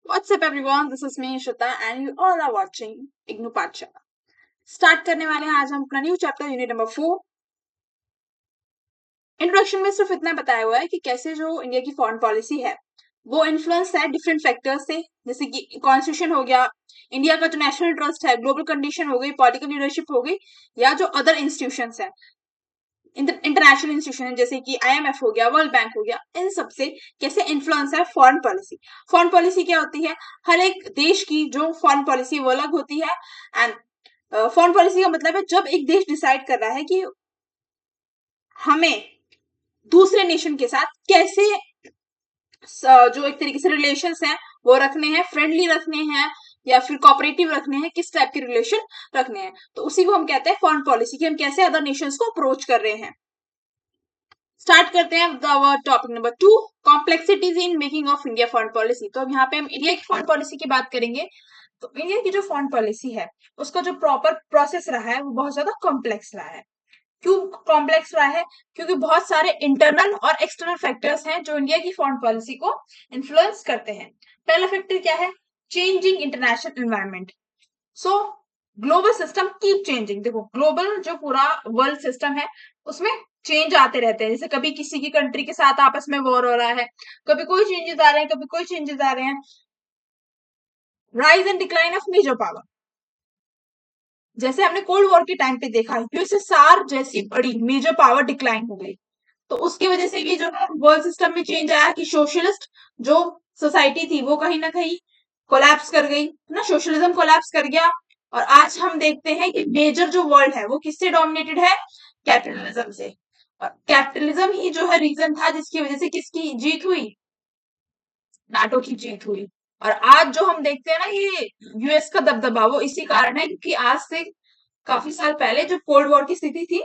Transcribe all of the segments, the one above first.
What's up everyone? This is me Shruta and you all are watching Ignu Pathshala. Start करने वाले हैं आज हम अपना new chapter unit number 4। Introduction में सिर्फ इतना बताया हुआ है कि कैसे जो इंडिया की फॉरेन पॉलिसी है वो इन्फ्लुएंस है डिफरेंट फैक्टर्स से, जैसे कि कॉन्स्टिट्यूशन हो गया, इंडिया का जो नेशनल ट्रस्ट है, ग्लोबल कंडीशन हो गई, पॉलिटिकल लीडरशिप हो गई, या जो अदर इंस्टीट्यूशंस है, इंटरनेशनल इंस्टीट्यूशन जैसे कि आईएमएफ हो गया, वर्ल्ड बैंक हो गया, इन सब से कैसे इन्फ्लुएंस है फॉरेन पॉलिसी। फॉरेन पॉलिसी क्या होती है? हर एक देश की जो फॉरेन पॉलिसी वो अलग होती है। एंड फॉरेन पॉलिसी का मतलब है जब एक देश डिसाइड कर रहा है कि हमें दूसरे नेशन के साथ कैसे जो एक तरीके से रिलेशंस हैं वो रखने हैं, फ्रेंडली रखने हैं या फिर कोऑपरेटिव रखने हैं, किस टाइप के रिलेशन रखने हैं, तो उसी को हम कहते हैं फॉरेन पॉलिसी, कि हम कैसे अदर नेशंस को अप्रोच कर रहे हैं। स्टार्ट करते हैं topic number 2, complexities in making of India foreign policy. तो अब यहाँ पे हम इंडिया की फॉरेन पॉलिसी की बात करेंगे। तो इंडिया की जो फॉरेन पॉलिसी है उसका जो प्रॉपर प्रोसेस रहा है वो बहुत ज्यादा कॉम्प्लेक्स रहा है। क्यों कॉम्प्लेक्स रहा है? क्योंकि बहुत सारे इंटरनल और एक्सटर्नल फैक्टर्स हैं जो इंडिया की फॉरेन पॉलिसी को इन्फ्लुएंस करते हैं। पहला फैक्टर क्या है? Changing international environment. सो ग्लोबल सिस्टम कीप चेंजिंग। देखो, ग्लोबल जो पूरा वर्ल्ड सिस्टम है उसमें चेंज आते रहते हैं। जैसे कभी किसी की कंट्री के साथ आपस में वॉर हो रहा है, कभी कोई चेंजेस आ रहे हैं, कभी कोई चेंजेस आ रहे हैं। Rise and decline of major power, जैसे हमने कोल्ड वॉर के टाइम पे देखा, यूएसएसआर जैसी बड़ी मेजर पावर डिक्लाइन हो गई, तो उसकी वजह से भी जो वर्ल्ड सिस्टम में चेंज आया कि सोशलिस्ट जो सोसाइटी थी वो कहीं ना कहीं कोलैप्स कर गई ना, सोशलिज्म कोलैप्स कर गया। और आज हम देखते हैं कि मेजर जो वर्ल्ड है वो किससे डोमिनेटेड है? कैपिटलिज्म से। और कैपिटलिज्म ही जो है रीजन था जिसकी वजह से किसकी जीत हुई? नाटो की जीत हुई। और आज जो हम देखते हैं ना ये यूएस का दबदबा, वो इसी कारण है क्योंकि आज से काफी साल पहले जब कोल्ड वॉर की स्थिति थी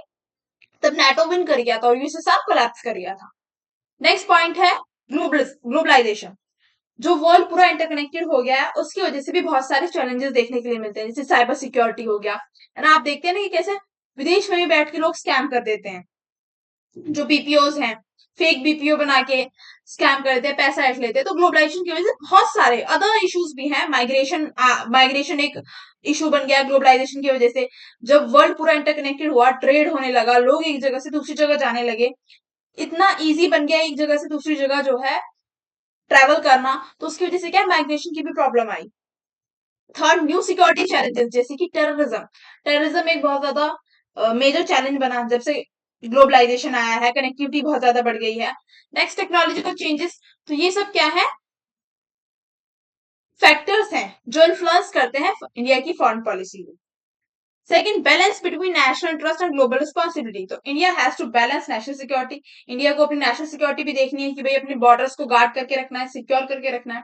तब नाटो विन कर गया था और यूएसएसआर कोलैप्स कर गया था। नेक्स्ट पॉइंट है ग्लोबलाइजेशन। जो वर्ल्ड पूरा इंटरकनेक्टेड हो गया है उसकी वजह से भी बहुत सारे चैलेंजेस देखने के लिए मिलते हैं, जैसे साइबर सिक्योरिटी हो गया है ना। आप देखते हैं ना कि कैसे विदेश में भी बैठ के लोग स्कैम कर देते हैं, जो बीपीओज हैं फेक बीपीओ बना के स्कैम कर देते हैं, पैसा ऐठ लेते हैं। तो ग्लोबलाइजेशन की वजह से बहुत सारे अदर इश्यूज भी हैं। माइग्रेशन एक इशू बन गया ग्लोबलाइजेशन की वजह से। जब वर्ल्ड पूरा इंटरकनेक्टेड हुआ, ट्रेड होने लगा, लोग एक जगह से दूसरी जगह जाने लगे, इतना इजी बन गया एक जगह से दूसरी जगह जो है ट्रेवल करना, तो उसकी वजह से क्या माइग्रेशन की भी प्रॉब्लम आई। थर्ड, न्यू सिक्योरिटी चैलेंजेस जैसे कि टेररिज्म। टेररिज्म एक बहुत ज्यादा मेजर चैलेंज बना जब से ग्लोबलाइजेशन आया है, कनेक्टिविटी बहुत ज्यादा बढ़ गई है। Next, technological changes. तो ये सब क्या है? फैक्टर्स हैं जो इन्फ्लुएंस करते हैं इंडिया की फॉरेन पॉलिसी को। Second, balance between national interest and global responsibility. तो India has to balance national security. India को अपनी नेशनल सिक्योरिटी भी देखनी है कि भाई अपने बॉर्डर्स को गार्ड करके रखना है, सिक्योर करके रखना है।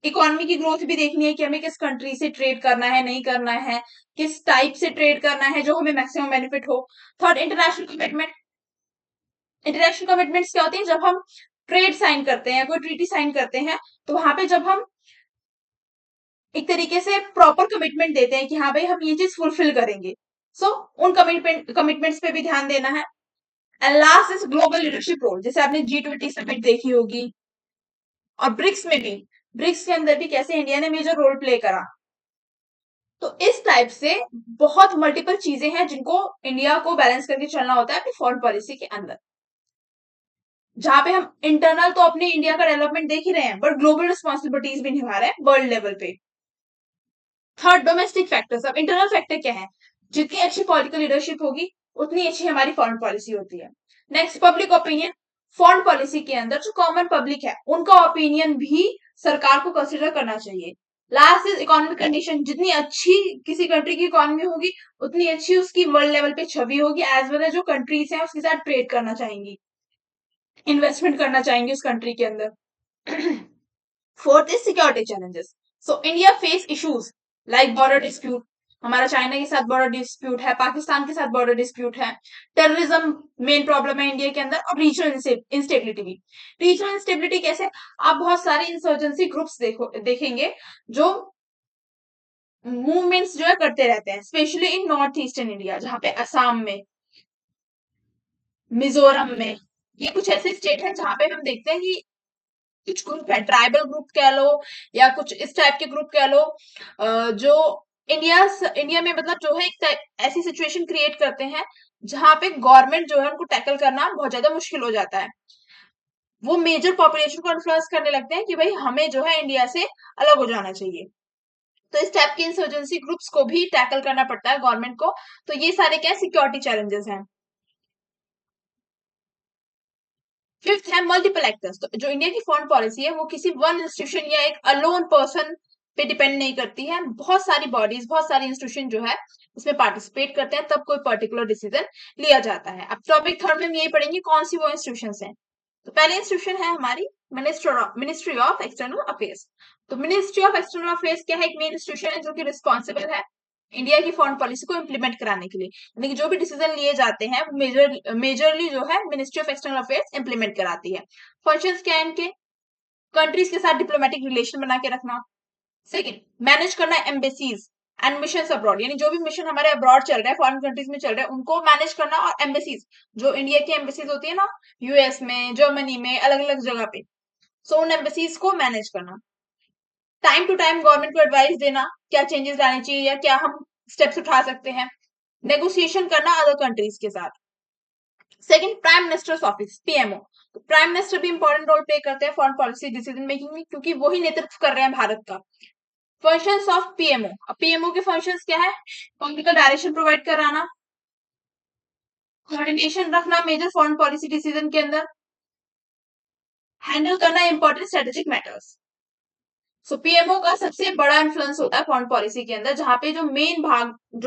इकोनॉमी की ग्रोथ भी देखनी है कि हमें किस कंट्री से ट्रेड करना है, नहीं करना है, किस टाइप से ट्रेड करना है जो हमें मैक्सिमम बेनिफिट हो। Third, international commitment. International commitments क्या होती है? जब हम ट्रेड साइन करते हैं, कोई ट्रीटी साइन करते हैं, तो वहां पे जब हम एक तरीके से प्रॉपर कमिटमेंट देते हैं कि हाँ भाई हम ये चीज फुलफिल करेंगे, सो उन कमिटमेंट्स पे भी ध्यान देना है। And last is global leadership role, जैसे आपने G20 समिट देखी होगी, और ब्रिक्स में भी, ब्रिक्स के अंदर भी कैसे इंडिया ने मेजर रोल प्ले करा। तो इस टाइप से बहुत मल्टीपल चीजें हैं जिनको इंडिया को बैलेंस करके चलना होता है अपनी फॉरेन पॉलिसी के अंदर, जहां पे हम इंटरनल तो अपने इंडिया का डेवलपमेंट देख ही रहे हैं बट ग्लोबल रिस्पॉन्सिबिलिटीज भी निभा रहे हैं वर्ल्ड लेवल पे। Third, domestic factors. अब इंटरनल फैक्टर क्या है? जितनी अच्छी पॉलिटिकल लीडरशिप होगी उतनी अच्छी हमारी फॉरेन पॉलिसी होती है। Next, public opinion. Foreign policy के अंदर जो कॉमन पब्लिक है उनका ओपिनियन भी सरकार को कंसिडर करना चाहिए। Last is economic condition. जितनी अच्छी किसी कंट्री की इकोनॉमी होगी उतनी अच्छी उसकी वर्ल्ड लेवल पे छवि होगी, एज वेल एज जो कंट्रीज हैं उसके साथ ट्रेड करना चाहेंगी, इन्वेस्टमेंट करना चाहेंगे उस कंट्री के अंदर। Fourth is security challenges. So India face issues like border dispute. हमारा चाइना के साथ बॉर्डर डिस्प्यूट है, पाकिस्तान के साथ बॉर्डर डिस्प्यूट है, टेररिज्म मेन प्रॉब्लम है इंडिया के अंदर, और रीजनल इंस्टेबिलिटी भी। रीजनल इंस्टेबिलिटी कैसे? आप बहुत सारे इंसर्जेंसी ग्रुप्स देखेंगे जो मूवमेंट्स जो है करते रहते हैं, specially in north eastern India, जहां पे असम में, मिजोरम में, ये कुछ ऐसे स्टेट हैं जहां पे हम देखते हैं कि कुछ ग्रुप है, ट्राइबल ग्रुप कह लो या कुछ इस टाइप के ग्रुप कह लो, जो इंडिया में मतलब जो है ऐसी सिचुएशन क्रिएट करते हैं जहां पे गवर्नमेंट जो है उनको टैकल करना बहुत ज्यादा मुश्किल हो जाता है। वो मेजर पॉपुलेशन को इन्फ्लुएंस करने लगते हैं कि भाई हमें जो है इंडिया से अलग हो जाना चाहिए। तो इस टाइप के इंसर्जेंसी ग्रुप्स को भी टैकल करना पड़ता है गवर्नमेंट को। तो ये सारे क्या सिक्योरिटी चैलेंजेस हैं। फिफ्थ है मल्टीपल एक्टर्स। तो जो इंडिया की फॉरेन पॉलिसी है वो किसी वन इंस्टीट्यूशन या एक अलोन पर्सन पे डिपेंड नहीं करती है। बहुत सारी बॉडीज, बहुत सारी इंस्टीट्यूशन जो है इसमें पार्टिसिपेट करते हैं, तब कोई पर्टिकुलर डिसीजन लिया जाता है। अब टॉपिक थर्ड में हम यही पढ़ेंगे कौन सी वो इंस्टीट्यूशन है। तो पहले इंस्टीट्यूशन है हमारी मिनिस्ट्री ऑफ एक्सटर्नल अफेयर्स। तो मिनिस्ट्री ऑफ एक्सटर्नल अफेयर्स क्या है, एक मेन इंस्टीट्यूशन है जो कि रिस्पॉन्सिबल है इंडिया की फॉरेन पॉलिसी को इम्प्लीमेंट कराने के लिए। यानी कि जो भी डिसीजन लिए जाते हैं मेजरली जो है ministry of external affairs implement कराती है। फंक्शंस क्या है इनके, कंट्रीज के साथ डिप्लोमेटिक रिलेशन बना के रखना। सेकंड, मैनेज करना एम्बेसीज एंड मिशन अब्रॉड, यानी जो भी मिशन हमारे अब्रॉड चल रहे हैं, फॉरेन कंट्रीज में चल रहे हैं, उनको मैनेज करना। और एम्बेसीज, जो इंडिया की एम्बेसीज होती है ना, यूएस में, जर्मनी में, अलग अलग जगह पे, सो उन एम्बेसीज को मैनेज करना। टाइम टू टाइम गवर्नमेंट को एडवाइस देना क्या चेंजेस लाने चाहिए या क्या हम स्टेप्स उठा सकते हैं। नेगोशिएशन करना अदर कंट्रीज के साथ। Second, prime minister's office, PMO. तो प्राइम मिनिस्टर भी इंपॉर्टेंट रोल प्ले करते हैं फॉरेन पॉलिसी डिसीजन मेकिंग में, क्योंकि वही नेतृत्व कर रहे हैं भारत का। फंक्शंस ऑफ पीएमओ, अब पीएमओ के फंक्शंस क्या है, पॉलिटिकल डायरेक्शन प्रोवाइड कराना, कोऑर्डिनेशन रखना मेजर फॉरेन पॉलिसी डिसीजन के अंदर, हैंडल करना इंपॉर्टेंट स्ट्रेटेजिक मैटर्स। सो पीएमओ का सबसे बड़ा इन्फ्लुएंस होता है फॉरेन पॉलिसी के अंदर, जहां पे जो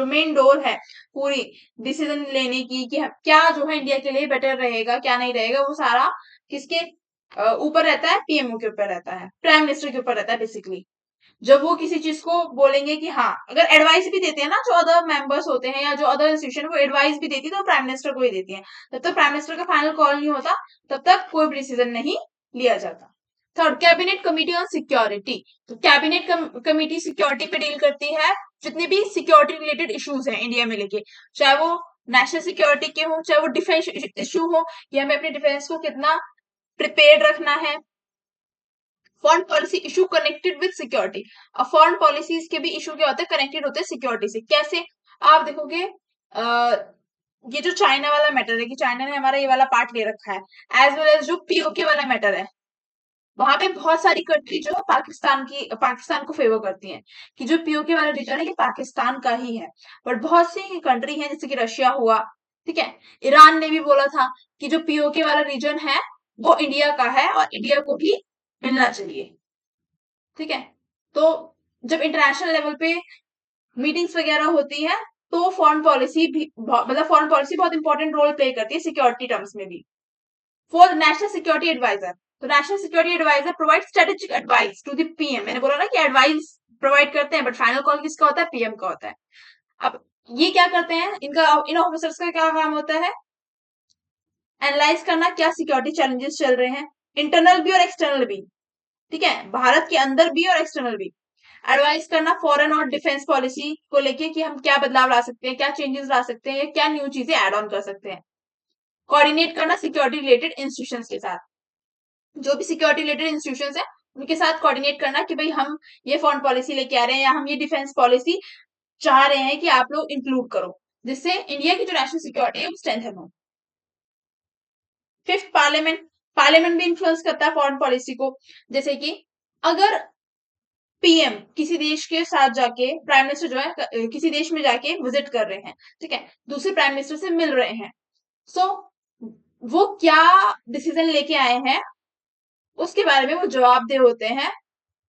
मेन डोर है पूरी डिसीजन लेने की कि क्या जो है इंडिया के लिए बेटर रहेगा क्या नहीं रहेगा, वो सारा किसके ऊपर रहता है, पीएमओ के ऊपर रहता है, प्राइम मिनिस्टर के ऊपर रहता है बेसिकली। जब वो किसी चीज को बोलेंगे कि हाँ, अगर एडवाइस भी देते हैं ना जो अदर मेंबर्स होते हैं या जो अदर इंस्टीट्यूशन, वो एडवाइस भी देती है तो प्राइम मिनिस्टर को ही देती है। जब तक प्राइम मिनिस्टर का फाइनल कॉल नहीं होता तब तक कोई भी डिसीजन नहीं लिया जाता। Third, cabinet committee on security. तो कैबिनेट कमिटी सिक्योरिटी पे डील करती है, जितने भी सिक्योरिटी रिलेटेड इश्यूज हैं इंडिया में लेके, चाहे वो नेशनल सिक्योरिटी के हो, चाहे वो डिफेंस इश्यू हो, कि हमें अपने डिफेंस को कितना प्रिपेयर रखना है। Foreign policy issue connected with security. अब फॉरेन पॉलिसीज के भी इशू क्या होते हैं, कनेक्टेड होते हैं सिक्योरिटी से। कैसे, आप देखोगे ये जो चाइना वाला मैटर है कि चाइना ने हमारा ये वाला पार्ट ले रखा है, एज वेल एज जो पीओके वाला मैटर है, वहां पे बहुत सारी कंट्री जो है पाकिस्तान को फेवर करती हैं कि जो पीओके वाला रीजन है ये पाकिस्तान का ही है। बट बहुत सी कंट्री है जैसे कि रशिया हुआ, ठीक है, ईरान ने भी बोला था कि जो पीओके वाला रीजन है वो इंडिया का है और इंडिया को भी मिलना चाहिए। ठीक है, तो जब इंटरनेशनल लेवल पे मीटिंग्स वगैरह होती है तो फॉरेन पॉलिसी भी मतलब फॉरेन पॉलिसी बहुत इंपॉर्टेंट रोल प्ले करती है सिक्योरिटी टर्म्स में भी। Fourth, national security adviser. तो national security adviser provide strategic advice to the PM. मैंने बोला ना कि एडवाइस प्रोवाइड करते हैं, बट फाइनल कॉल किसका होता है, पीएम का होता है। अब ये क्या करते हैं, इन ऑफिसर्स का क्या काम होता है, एनालाइज करना क्या सिक्योरिटी चैलेंजेस चल रहे हैं, इंटरनल भी और एक्सटर्नल भी, ठीक है, भारत के अंदर भी और एक्सटर्नल भी। एडवाइस करना फॉरेन और डिफेंस पॉलिसी को लेके कि हम क्या बदलाव ला सकते हैं, क्या चेंजेस ला सकते हैं, या क्या न्यू चीजें ऐड ऑन कर सकते हैं। कोऑर्डिनेट करना सिक्योरिटी रिलेटेड इंस्टीट्यूशंस के साथ, जो भी सिक्योरिटी रिलेटेड इंस्टीट्यूशंस है उनके साथ कोऑर्डिनेट करना कि भाई हम ये फॉरेन पॉलिसी लेके आ रहे हैं या हम ये डिफेंस पॉलिसी चाह रहे हैं कि आप लोग इंक्लूड करो, जिससे इंडिया की जो नेशनल सिक्योरिटी है वो स्ट्रेंथन हो। Fifth, parliament. पार्लियामेंट भी इन्फ्लुएंस करता है फॉरेन पॉलिसी को। जैसे कि अगर पीएम किसी देश के साथ जाके, प्राइम मिनिस्टर जो है किसी देश में जाके विजिट कर रहे हैं, ठीक है, दूसरे प्राइम मिनिस्टर से मिल रहे हैं, सो वो क्या डिसीजन लेके आए हैं उसके बारे में वो जवाबदेह होते हैं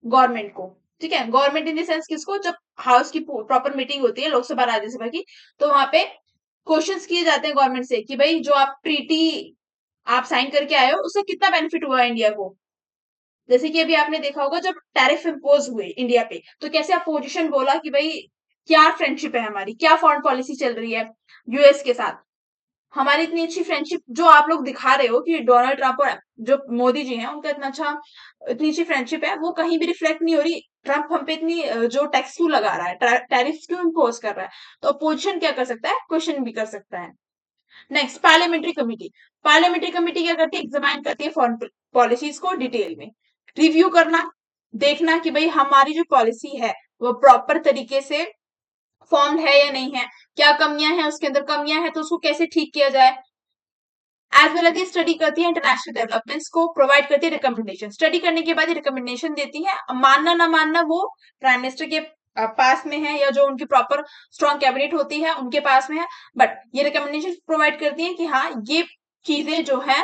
गवर्नमेंट को। ठीक है, गवर्नमेंट इन द सेंस किसको, जब हाउस की प्रॉपर मीटिंग होती है लोकसभा राज्यसभा की, तो वहां पे क्वेश्चंस किए जाते हैं गवर्नमेंट से कि भाई जो आप ट्रीटी आप साइन करके आए हो उसका कितना बेनिफिट हुआ इंडिया को। जैसे कि अभी आपने देखा होगा जब टैरिफ इम्पोज हुए इंडिया पे, तो कैसे अपोजिशन बोला कि भाई क्या फ्रेंडशिप है हमारी, क्या फॉरेन पॉलिसी चल रही है यूएस के साथ, हमारी इतनी अच्छी फ्रेंडशिप जो आप लोग दिखा रहे हो कि डोनाल्ड ट्रंप और जो मोदी जी हैं उनका इतनी अच्छी फ्रेंडशिप है, वो कहीं भी रिफ्लेक्ट नहीं हो रही। ट्रंप हम पे इतनी जो टैक्स क्यों लगा रहा है, टैरिफ क्यों इम्पोज कर रहा है। तो अपोजिशन क्या कर सकता है, क्वेश्चन भी कर सकता है। Next, parliamentary committee. Parliamentary committee क्या करती है, एग्जामाइन करती है फॉरेन पॉलिसीज को डिटेल में। रिव्यू करना, देखना कि भाई हमारी जो पॉलिसी है वो प्रॉपर तरीके से फॉर्म्ड है या नहीं है, क्या कमियां हैं उसके अंदर, कमियां हैं तो उसको कैसे ठीक किया जाए। एज वेल एज स्टडी करती है इंटरनेशनल डेवलपमेंट्स को, प्रोवाइड करती है रिकमेंडेशन, स्टडी करने के बाद रिकमेंडेशन देती है। मानना ना मानना वो प्राइम मिनिस्टर के पास में है, या जो उनकी प्रॉपर स्ट्रॉन्ग कैबिनेट होती है उनके पास में है, बट ये रिकमेंडेशन प्रोवाइड करती है कि हाँ ये चीजें जो है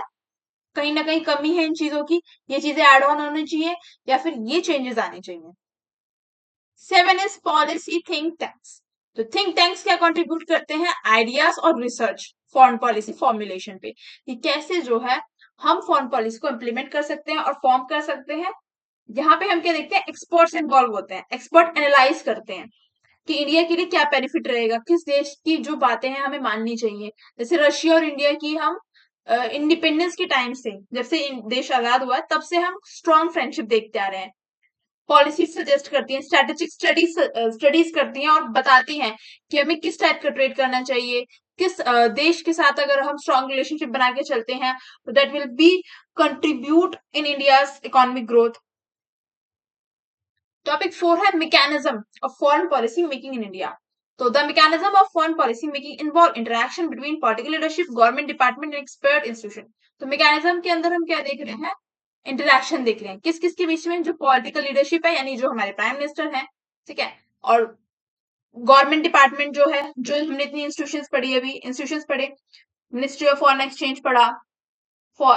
कहीं ना कहीं कमी है इन चीजों की, ये चीजें एड ऑन होनी चाहिए या फिर ये चेंजेस आने चाहिए। 7 इज पॉलिसी थिंक टैंक्स। तो थिंक टैंक्स क्या कंट्रीब्यूट करते हैं, आइडियाज और रिसर्च फॉरेन पॉलिसी फॉर्मुलेशन पे, कि कैसे जो है हम फॉरेन पॉलिसी को इम्प्लीमेंट कर सकते हैं और फॉर्म कर सकते हैं। यहाँ पे हम क्या देखते हैं, एक्सपर्ट्स इन्वॉल्व होते हैं, एक्सपर्ट एनालाइज करते हैं कि इंडिया के लिए क्या बेनिफिट रहेगा, किस देश की जो बातें हैं हमें माननी चाहिए। जैसे रशिया और इंडिया की हम इंडिपेंडेंस के टाइम से, जब से देश आजाद हुआ तब से हम स्ट्रॉन्ग फ्रेंडशिप देखते आ रहे हैं। पॉलिसी सजेस्ट करती हैं, स्ट्रेटेजिक स्टडीज करती हैं और बताती हैं कि हमें किस टाइप का ट्रेड करना चाहिए, किस देश के साथ अगर हम स्ट्रॉन्ग रिलेशनशिप बना के चलते हैं तो that will be contribute in India's economic growth. Topic 4 है mechanism of foreign policy making in India. तो the mechanism of foreign policy making involve interaction between political leadership, government department and expert institution. तो mechanism के अंदर हम क्या देख रहे हैं, इंटरेक्शन देख रहे हैं किस किस के बीच में, जो पॉलिटिकल लीडरशिप है यानी जो हमारे प्राइम मिनिस्टर है, ठीक है, और गवर्नमेंट डिपार्टमेंट जो है, जो हमने इतनी इंस्टीट्यूशंस पढ़ी, अभी इंस्टीट्यूशंस पढ़े, मिनिस्ट्री ऑफ फॉरेन एक्सचेंज पढ़ा,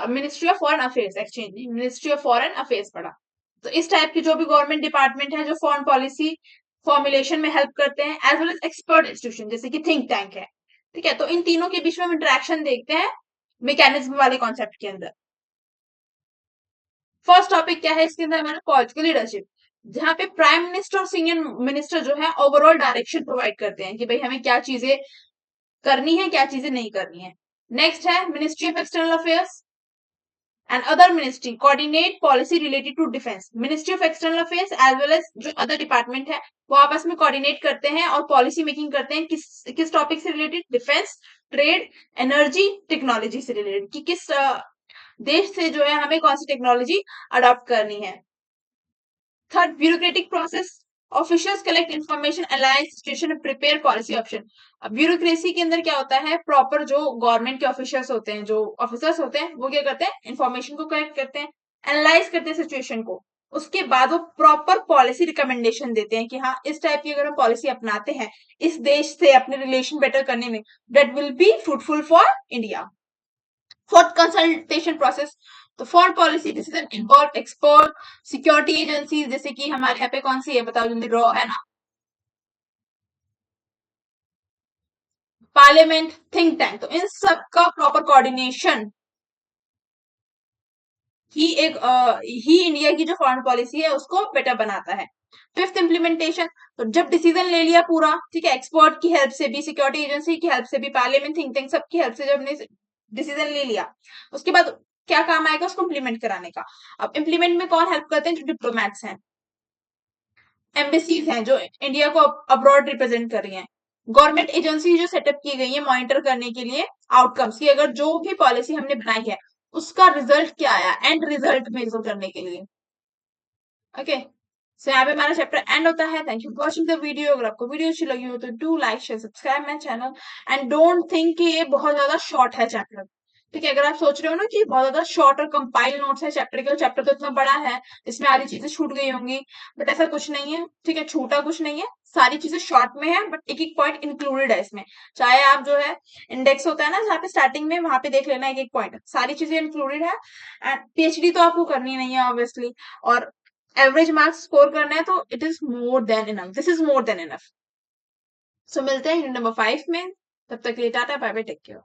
ministry of foreign affairs exchange नहीं, मिनिस्ट्री ऑफ फॉरेन अफेयर्स पढ़ा। तो इस टाइप की जो भी गवर्नमेंट डिपार्टमेंट है जो फॉरेन पॉलिसी फॉर्मुलेशन में हेल्प करते हैं, as well as expert institution जैसे कि थिंक टैंक है, ठीक है, तो इन तीनों के बीच में हम इंटरेक्शन देखते हैं मैकेनिज्म वाले कॉन्सेप्ट के अंदर। फर्स्ट टॉपिक क्या है इसके अंदर, हमारा पॉलिटिकल लीडरशिप, जहाँ पे प्राइम मिनिस्टर और सीनियर मिनिस्टर जो है ओवरऑल डायरेक्शन प्रोवाइड करते हैं कि भाई हमें क्या चीजें करनी है, क्या चीजें नहीं करनी है। नेक्स्ट है ministry of external affairs and other ministry coordinate policy related to defense. Ministry of External Affairs as well as जो other department है वो आपस में coordinate करते हैं और policy making करते हैं किस टॉपिक से related, defence, trade, energy, technology से related, कि किस देश से जो है हमें कौन सी टेक्नोलॉजी अडॉप्ट करनी है। Third, bureaucratic process, officials collect information, analyse situation, prepare policy option. अब ब्यूरोक्रेसी के अंदर क्या होता है, प्रॉपर जो गवर्नमेंट के ऑफिशियल्स होते हैं, जो ऑफिसर्स होते हैं, वो क्या करते हैं, इन्फॉर्मेशन को कलेक्ट करते हैं, एनालाइज करते हैं सिचुएशन को, उसके बाद वो प्रॉपर पॉलिसी रिकमेंडेशन देते हैं कि हाँ इस टाइप की अगर हम पॉलिसी अपनाते हैं इस देश से अपने रिलेशन बेटर करने में, that will be fruitful for India. Fourth, consultation process, तो foreign policy decision involve expert, security agencies, जैसे कि हमारे यहाँ पे कौन सी है बताओ जल्दी, रॉ है ना, पार्लियामेंट, थिंक टैंक, तो इन सब का प्रॉपर कोऑर्डिनेशन ही एक ही इंडिया की जो फॉरेन पॉलिसी है उसको बेटर बनाता है। फिफ्थ, इम्प्लीमेंटेशन, तो जब डिसीजन ले लिया पूरा, ठीक है, एक्सपर्ट की हेल्प से भी, सिक्योरिटी एजेंसी की हेल्प से भी, पार्लियामेंट, थिंक टैंक सबकी हेल्प से जब हमने डिसीजन ले लिया, उसके बाद क्या काम आएगा उसको इम्प्लीमेंट कराने का। अब इम्प्लीमेंट में कौन हेल्प करते हैं, जो डिप्लोमैट्स हैं, एम्बेसीज हैं जो इंडिया को अब्रॉड रिप्रेजेंट कर रही हैं, गवर्नमेंट एजेंसी जो सेटअप की गई है मॉनिटर करने के लिए आउटकम्स की, अगर जो भी पॉलिसी हमने बनाई है उसका रिजल्ट क्या आया, एंड रिजल्ट मेजर करने के लिए। ओके, सो यहाँ पे हमारा चैप्टर एंड होता है। Thank you for watching the video. अगर आपको वीडियो अच्छी लगी हो तो do like share subscribe my channel and don't think कि ये बहुत ज्यादा शॉर्ट है चैप्टर, ठीक है, अगर आप सोच रहे हो ना कि बहुत ज्यादा शॉर्ट और कंपाइल नोट्स है चैप्टर के, चैप्टर तो इतना बड़ा है इसमें आधी चीजें छूट गई होंगी, बट ऐसा कुछ नहीं है, ठीक है, छूटा कुछ नहीं है, सारी चीजें शॉर्ट में है, बट एक एक पॉइंट इंक्लूडेड है इसमें। चाहे आप जो है इंडेक्स होता है ना जहाँ पे स्टार्टिंग में, वहां पे देख लेना एक एक पॉइंट, सारी चीजें इंक्लूडेड है। एंड पीएचडी तो आपको करनी नहीं है ऑब्वियसली, और एवरेज मार्क्स स्कोर करना है तो it is more than enough, this is more than enough. So मिलते हैं यूनिट नंबर 5 में, तब तक के लिए tata bye bye, take care.